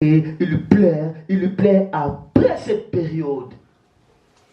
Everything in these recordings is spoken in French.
Et il lui plaît après cette période.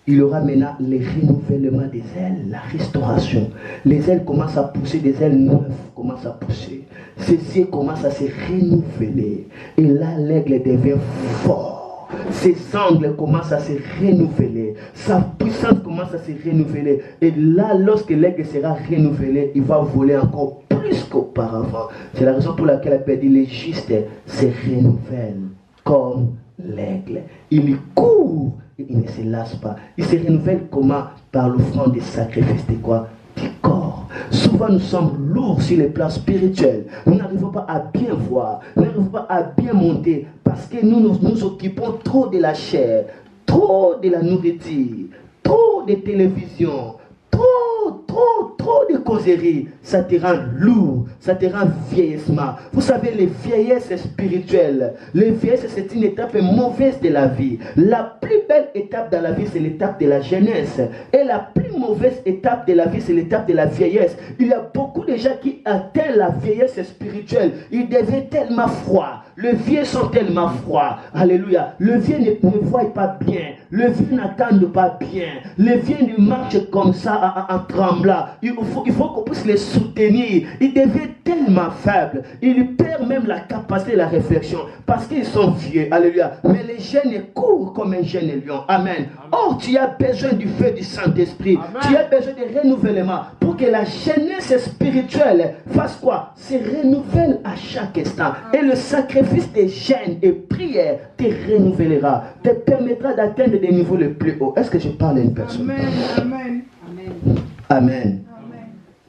Il aura maintenant le renouvellement des ailes, la restauration. Les ailes commencent à pousser, des ailes neuves commencent à pousser. Ces yeux commencent à se renouveler. Et là, l'aigle devient fort. Ses angles commencent à se renouveler. Sa puissance commence à se renouveler. Et là, lorsque l'aigle sera renouvelé, il va voler encore plus qu'auparavant. C'est la raison pour laquelle la Bible dit les justes se renouvellent comme l'aigle. Il court et il ne se lasse pas. Il se renouvelle comment? Par l'offrande des sacrifices de quoi? Du corps. Souvent nous sommes lourds sur les plans spirituels. Nous n'arrivons pas à bien voir. Nous n'arrivons pas à bien monter parce que nous occupons trop de la chair, trop de la nourriture, trop de télévision, trop de causeries. Ça te rend lourd, ça te rend vieillissement. Vous savez, les vieillesses spirituelles, les vieillesses, c'est une étape mauvaise de la vie. La plus belle étape dans la vie, c'est l'étape de la jeunesse. Et la plus mauvaise étape de la vie, c'est l'étape de la vieillesse. Il y a beaucoup de gens qui atteignent la vieillesse spirituelle. Ils deviennent tellement froids. Les vieux sont tellement froids. Alléluia. Le vieux ne voit pas bien. Le vieux n'attend pas bien. Le vieux ne marche comme ça en tremblant. Il faut qu'on puisse les soutenir. Ils deviennent tellement faibles. Ils perdent même la capacité de la réflexion parce qu'ils sont vieux. Alléluia. Mais les jeunes courent comme un jeune lion. Amen. Or, tu as besoin du feu du Saint-Esprit. Tu as besoin de renouvellement pour que la jeunesse spirituelle fasse quoi? Se renouvelle à chaque instant. Et le sacrifice des jeûnes et prières te renouvellera, te permettra d'atteindre des niveaux les plus hauts. Est-ce que je parle à une personne? Amen. Amen. Amen.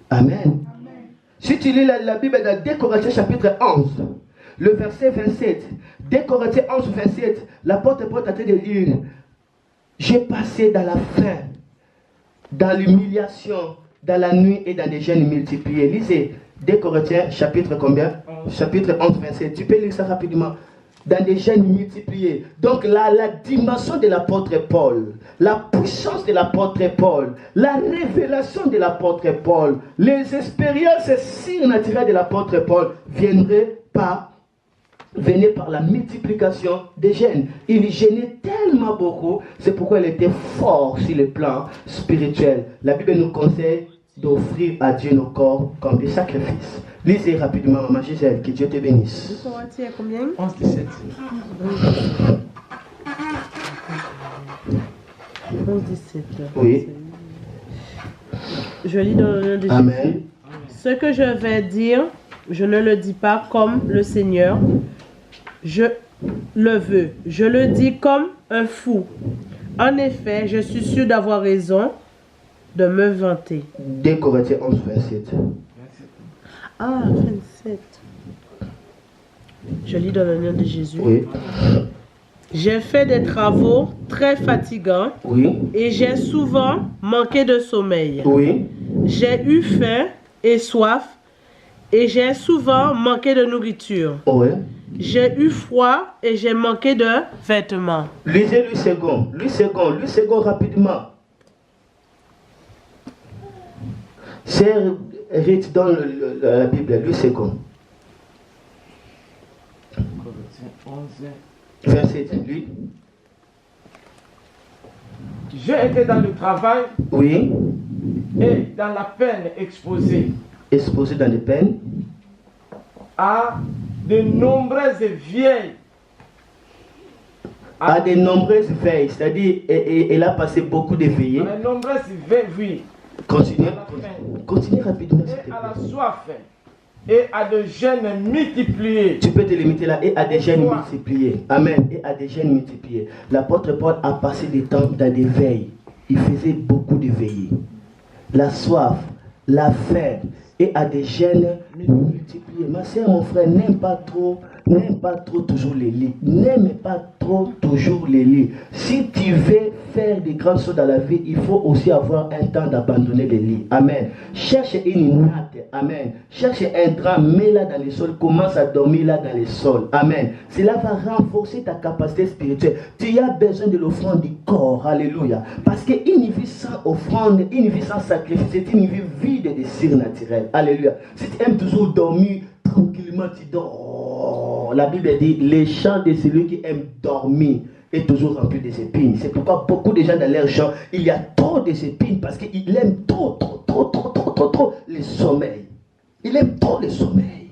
Amen. Si tu lis la Bible dans 2 Corinthiens chapitre 11, le verset 27, 2 Corinthiens 11, 27, l'apôtre Paul a traité de dire, j'ai passé dans la faim, dans l'humiliation, dans la nuit et dans des jeûnes multipliés. Lisez 2 Corinthiens chapitre combien? Chapitre 11, 27. Tu peux lire ça rapidement. Dans des jeûnes multipliés. Donc la dimension de l'apôtre Paul, la puissance de l'apôtre Paul, la révélation de l'apôtre Paul, les expériences surnaturelles de l'apôtre Paul venaient par la multiplication des jeûnes. Il gênait tellement beaucoup, c'est pourquoi il était fort sur le plan spirituel. La Bible nous conseille d'offrir à Dieu nos corps comme des sacrifices. Lisez rapidement, Maman Gisèle, que Dieu te bénisse. Vous commencez à combien? 11, 17. 11, 17. Oui. Je lis dans le nom de Amen. Jésus. Ce que je vais dire, je ne le dis pas comme le Seigneur. Je le veux. Je le dis comme un fou. En effet, je suis sûr d'avoir raison de me vanter. 2 Corinthiens 11, 27. Ah, 27. Je lis dans le nom de Jésus. Oui. J'ai fait des travaux très fatigants Oui. et j'ai souvent manqué de sommeil. Oui. J'ai eu faim et soif et j'ai souvent manqué de nourriture. Oui. J'ai eu froid et j'ai manqué de vêtements. Lisez lui second rapidement. C'est Rite dans la Bible, lui second. Verset, lui. J'ai été dans le travail Oui. et dans la peine exposée Exposé dans les peines. à de nombreuses vieilles. À de nombreuses veilles, c'est-à-dire, elle a passé beaucoup de veillées. À de nombreuses veilles, oui. Continue rapidement. Et à la soif et à de jeûnes multipliés. Tu peux te limiter là, et à des jeûnes multipliés. Amen. Et à des jeûnes multipliés. L'apôtre Paul a passé du temps dans des veilles. Il faisait beaucoup de veillées. La soif, la faim, et à des jeûnes multipliés. Ma soeur, mon frère, n'aime pas trop toujours les lits. N'aime pas trop toujours les lits. Si tu veux faire des grandes choses dans la vie, il faut aussi avoir un temps d'abandonner les lits. Amen. Cherche une natte. Amen. Cherche un drap, mets-la dans les sols. Commence à dormir là dans les sols. Amen. Cela va renforcer ta capacité spirituelle. Tu as besoin de l'offrande du corps. Alléluia. Parce qu'une vie sans offrande, une vie sans sacrifice, c'est une vie vide de surnaturel. Alléluia. Si tu aimes toujours dormir tranquillement, tu dors. corps. La Bible dit, les champs de celui qui aime dormir est toujours rempli des épines. C'est pourquoi beaucoup de gens dans leur champ, il y a trop d'épines parce qu'il aime trop le sommeil. Il aime trop le sommeil.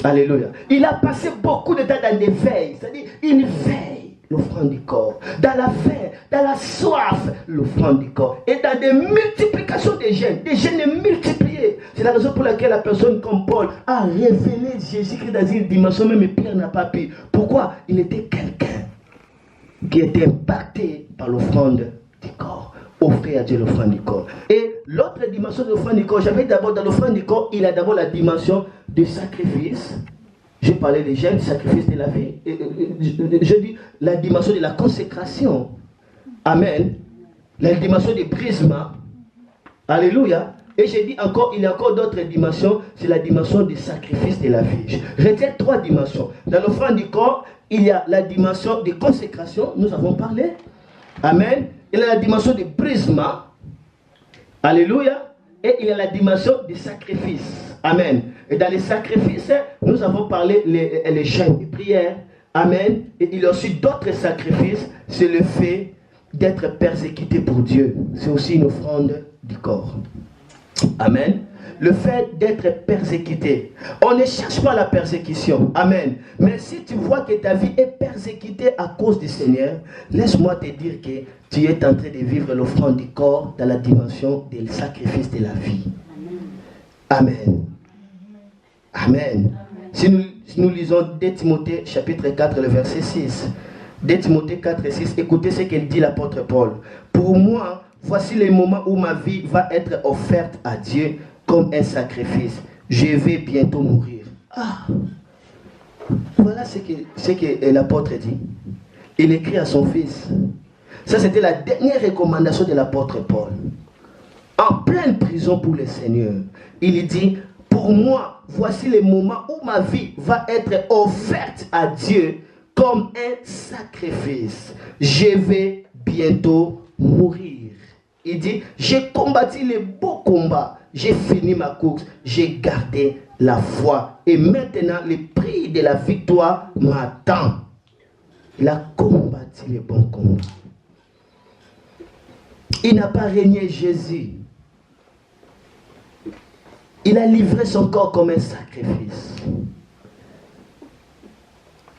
Alléluia. Il a passé beaucoup de temps dans des veilles. C'est-à-dire, il veille l'offrande du corps. Dans la faim, dans la soif, l'offrande du corps. Et dans des multiplications des jeûnes multipliés. C'est la raison pour laquelle la personne comme Paul a révélé Jésus-Christ dans une dimension, même Pierre n'a pas pu. Pourquoi? Il était quelqu'un qui était impacté par l'offrande du corps. Offrir à Dieu l'offrande du corps. Et l'autre dimension de l'offrande du corps, j'avais d'abord dans l'offrande du corps, il a d'abord la dimension du sacrifice. J'ai parlé des jeûnes, du sacrifice de la vie. Je dis la dimension de la consécration. Amen. La dimension du brisement. Alléluia. Et j'ai dit encore, il y a encore d'autres dimensions, c'est la dimension du sacrifice de la vie. Je retiens 3 dimensions. Dans l'offrande du corps, il y a la dimension de consécration, nous avons parlé. Amen. Il y a la dimension du brisement. Alléluia. Et il y a la dimension du sacrifice. Amen. Et dans les sacrifices, nous avons parlé les jeûnes et prières. Amen. Et il y a aussi d'autres sacrifices. C'est le fait d'être persécuté pour Dieu. C'est aussi une offrande du corps. Amen. Le fait d'être persécuté. On ne cherche pas la persécution. Amen. Mais si tu vois que ta vie est persécutée à cause du Seigneur, laisse-moi te dire que tu es en train de vivre l'offrande du corps dans la dimension du sacrifice de la vie. Amen. Amen. Si nous lisons 2 Timothée chapitre 4, le verset 6. 2 Timothée 4 et 6, écoutez ce qu'il dit l'apôtre Paul. Pour moi, voici le moment où ma vie va être offerte à Dieu comme un sacrifice. Je vais bientôt mourir. Ah, voilà ce que l'apôtre dit. Il écrit à son fils. Ça, c'était la dernière recommandation de l'apôtre Paul. En pleine prison pour le Seigneur. Il dit, pour moi, voici le moment où ma vie va être offerte à Dieu comme un sacrifice. Je vais bientôt mourir. Il dit, j'ai combattu le beau combat. J'ai fini ma course, j'ai gardé la foi. Et maintenant, le prix de la victoire m'attend. Il a combattu le bon combat. Il n'a pas régné Jésus. Il a livré son corps comme un sacrifice.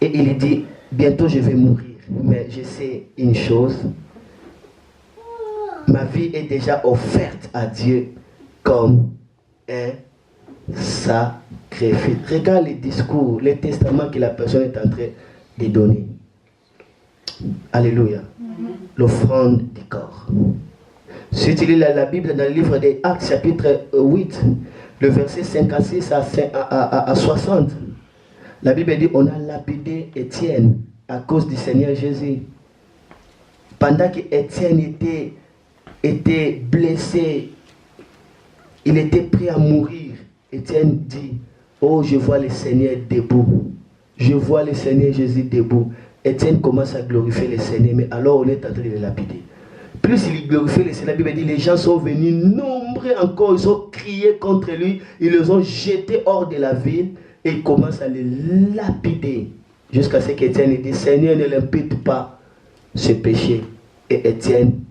Et il dit, bientôt je vais mourir. Mais je sais une chose. Ma vie est déjà offerte à Dieu comme un sacrifice. Regarde les discours, les testaments que la personne est en train de donner. Alléluia. L'offrande du corps. Si tu lis la Bible dans le livre des Actes, chapitre 8, le verset 56 à 60, la Bible dit, on a lapidé Étienne à cause du Seigneur Jésus. Pendant que Étienne était blessé, il était prêt à mourir. Étienne dit, oh, je vois le Seigneur debout. Je vois le Seigneur Jésus debout. Étienne commence à glorifier le Seigneur, mais alors on est en train de le lapider. Plus il glorifie le Seigneur, la Bible dit, les gens sont venus nombreux encore, ils ont crié contre lui, ils les ont jetés hors de la ville et ils commencent à les lapider. Jusqu'à ce qu'Étienne dit, Seigneur, ne l'impute pas ce péché. Et Étienne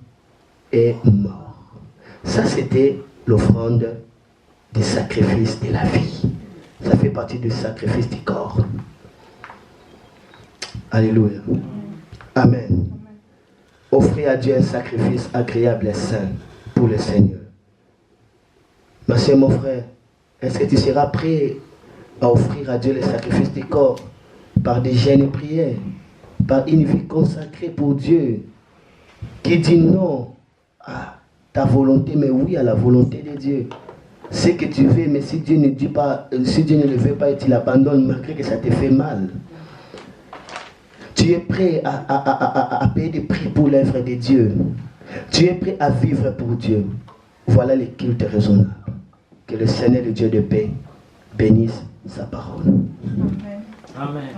est mort. Ça, c'était l'offrande du sacrifice de la vie. Ça fait partie du sacrifice du corps. Alléluia. Amen. Offrir à Dieu un sacrifice agréable et saint pour le Seigneur. Ma soeur, mon frère, est-ce que tu seras prêt à offrir à Dieu le sacrifice du corps par des jeûnes et prières, par une vie consacrée pour Dieu, qui dit non à ta volonté, mais oui à la volonté de Dieu. Ce que tu veux, mais si Dieu ne dit pas, si Dieu ne le veut pas, et tu l'abandonnes malgré que ça te fait mal. Tu es prêt à payer des prix pour l'œuvre de Dieu. Tu es prêt à vivre pour Dieu. Voilà le culte raisonnable. Que le Seigneur, le Dieu de paix, bénisse sa parole. Amen.